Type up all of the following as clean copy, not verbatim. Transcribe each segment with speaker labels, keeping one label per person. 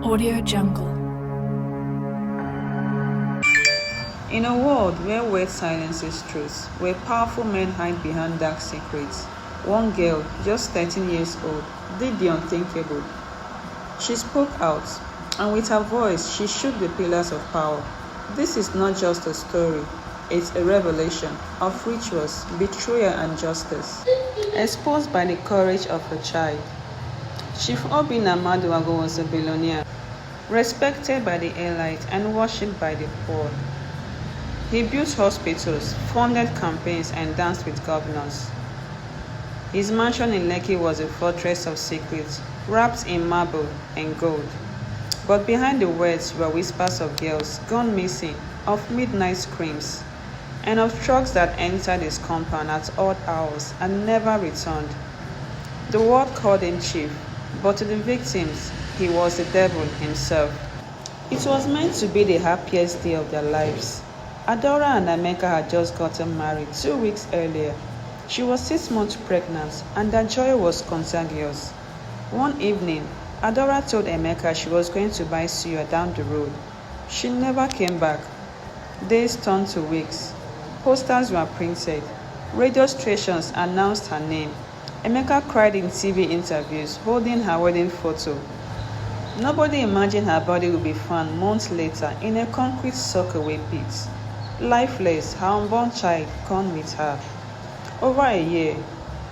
Speaker 1: Audio Jungle.
Speaker 2: In a world where word silences truth, where powerful men hide behind dark secrets, one girl, just 13 years old, did the unthinkable. She spoke out, and with her voice, she shook the pillars of power. This is not just a story, it's a revelation of rituals, betrayal, and justice, exposed by the courage of a child. Chief Amara was a billionaire, respected by the elite and worshipped by the poor. He built hospitals, funded campaigns, and danced with governors. His mansion in Lekki was a fortress of secrets, wrapped in marble and gold. But behind the words were whispers of girls gone missing, of midnight screams, and of trucks that entered his compound at odd hours and never returned. The world called him chief, but to the victims, he was the devil himself. It was meant to be the happiest day of their lives. Adora and Emeka had just gotten married 2 weeks earlier. She was 6 months pregnant, and their joy was contagious. One evening, Adora told Emeka she was going to buy suya down the road. She never came back. Days turned to weeks. Posters were printed. Radio stations announced her name. Emeka cried in TV interviews, holding her wedding photo. Nobody imagined her body would be found months later in a concrete soak-away pit. Lifeless, her unborn child gone with her. Over a year,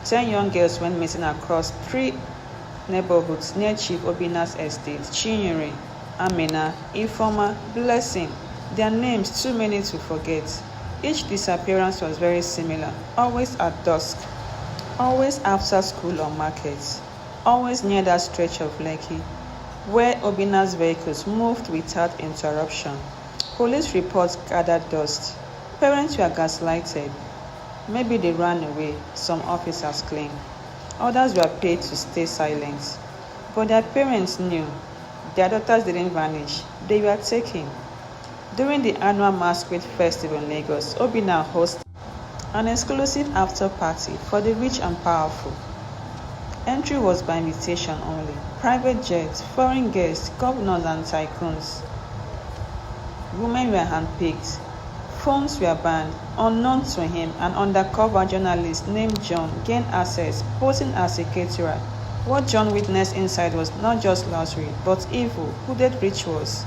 Speaker 2: 10 young girls went missing across 3 neighborhoods near Chief Obina's estate: Chinyere, Amina, Ifoma, Blessing. Their names too many to forget. Each disappearance was very similar, always at dusk, always after school or markets, always near that stretch of Lekki, where Obina's vehicles moved without interruption. Police reports gathered dust. Parents were gaslighted. Maybe they ran away, some officers claim. Others were paid to stay silent. But their parents knew. Their daughters didn't vanish. They were taken. During the annual Masquerade Festival in Lagos, Obina hosted an exclusive after-party for the rich and powerful. Entry was by invitation only. Private jets, foreign guests, governors and tycoons. Women were handpicked. Phones were banned. Unknown to him, an undercover journalist named John gained access, posing as a caterer. What John witnessed inside was not just luxury, but evil, hooded rituals,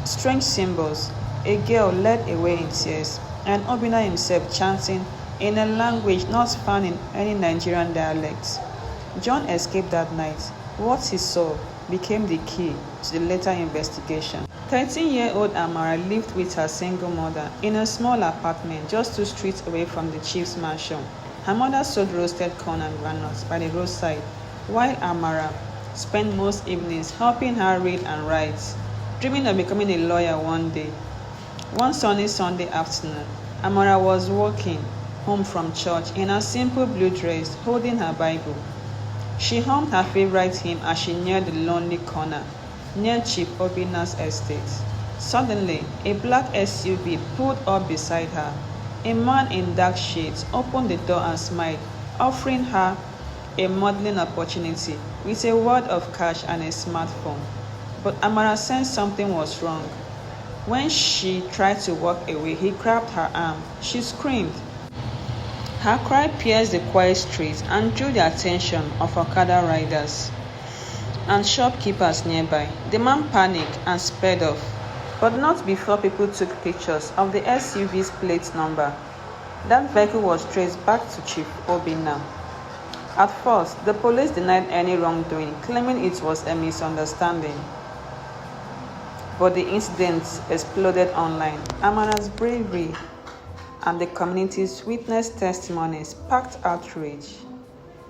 Speaker 2: strange symbols, a girl led away in tears, and Obina himself chanting in a language not found in any Nigerian dialect. John escaped that night. What he saw became the key to the later investigation. 13-year-old Amara lived with her single mother in a small apartment just 2 streets away from the chief's mansion. Her mother sold roasted corn and granules by the roadside, while Amara spent most evenings helping her read and write, dreaming of becoming a lawyer one day. One sunny Sunday afternoon, Amara was walking home from church in a simple blue dress, holding her Bible. She hummed her favorite hymn as she neared the lonely corner near Chief Obina's estate. Suddenly, a black SUV pulled up beside her. A man in dark shades opened the door and smiled, offering her a modeling opportunity with a wad of cash and a smartphone. But Amara sensed something was wrong. When she tried to walk away, he grabbed her arm. She screamed. Her cry pierced the quiet streets and drew the attention of Okada riders and shopkeepers nearby. The man panicked and sped off, but not before people took pictures of the SUV's plate number. That vehicle was traced back to Chief Obina. At first, the police denied any wrongdoing, claiming it was a misunderstanding. But the incident exploded online. Amara's bravery and the community's witness testimonies sparked outrage.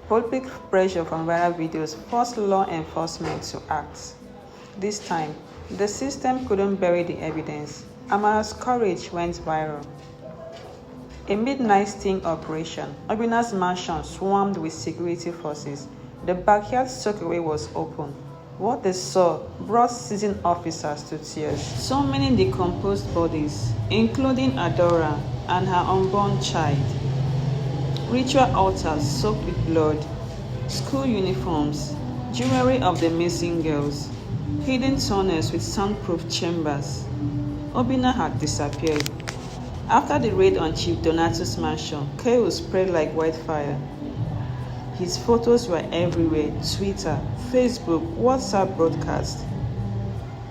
Speaker 2: Public pressure from viral videos forced law enforcement to act. This time, the system couldn't bury the evidence. Amara's courage went viral. A midnight sting operation. Obina's mansion swarmed with security forces. The backyard soakaway was open. What they saw brought seasoned officers to tears. So many decomposed bodies, including Adora and her unborn child. Ritual altars soaked with blood, school uniforms, jewelry of the missing girls. hidden tunnels with soundproof chambers. Obinna had disappeared. After the raid on Chief Donato's mansion, chaos spread like wildfire. His photos were everywhere: Twitter, Facebook, WhatsApp broadcasts.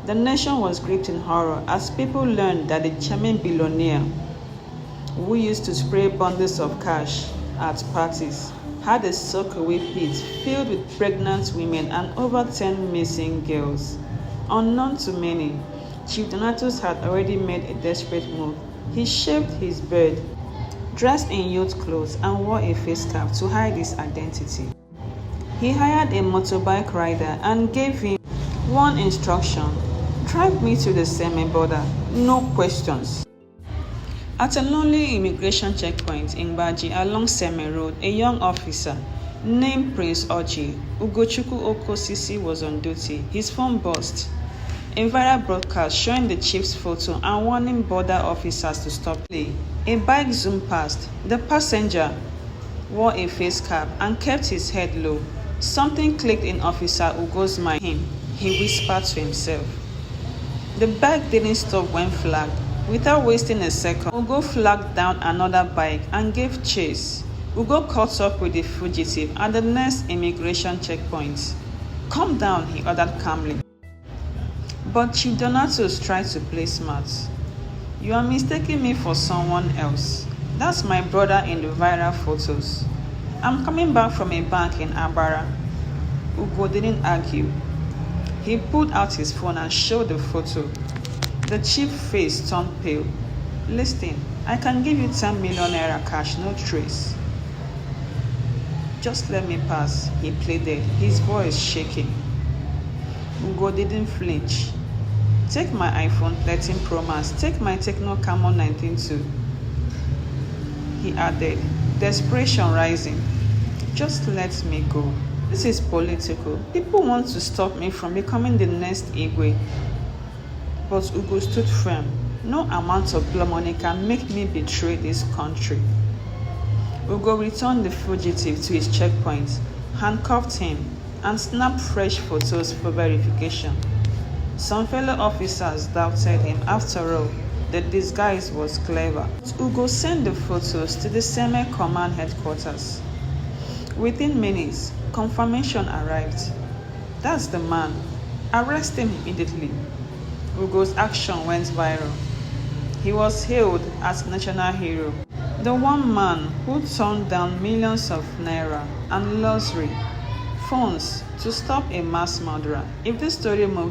Speaker 2: The nation was gripped in horror as people learned that the charming billionaire, who used to spray bundles of cash at parties, had a soakaway pit filled with pregnant women and over 10 missing girls. Unknown to many, Chief Donatus had already made a desperate move. He shaved his beard, dressed in youth clothes, and wore a face cap to hide his identity. He hired a motorbike rider and gave him one instruction: drive me to the Seme border, no questions. At a lonely immigration checkpoint in Baji along Seme Road, a young officer named Prince Oji Ugochukwu Okosisi was on duty. His phone buzzed. A viral broadcast showing the chief's photo and warning border officers to stop play. A bike zoomed past. The passenger wore a face cap and kept his head low. Something clicked in Officer Ugo's mind. He whispered to himself. The bike didn't stop when flagged. Without wasting a second, Ugo flagged down another bike and gave chase. Ugo caught up with the fugitive at the next immigration checkpoint. Calm down, he ordered calmly. But Chief Donatus tried to play smart. You are mistaking me for someone else. That's my brother in the viral photos. I'm coming back from a bank in Amara. Ugo didn't argue. He pulled out his phone and showed the photo. The chief's face turned pale. Listen, I can give you 10 million naira cash, no trace. Just let me pass, he pleaded, his voice shaking. Ugo didn't flinch. Take my iPhone 13 Pro Max, take my Tecno Camon 19 too, he added, desperation rising. Just let me go. This is political. People want to stop me from becoming the next Igwe. But Ugo stood firm. No amount of blood money can make me betray this country. Ugo returned the fugitive to his checkpoint, handcuffed him, and snapped fresh photos for verification. Some fellow officers doubted him. After all, the disguise was clever. Ugo sent the photos to the Seme Command headquarters. Within minutes, confirmation arrived. That's the man. Arrest him immediately. Ugo's action went viral. He was hailed as national hero. The one man who turned down millions of naira and luxury phones to stop a mass murderer. If this story moves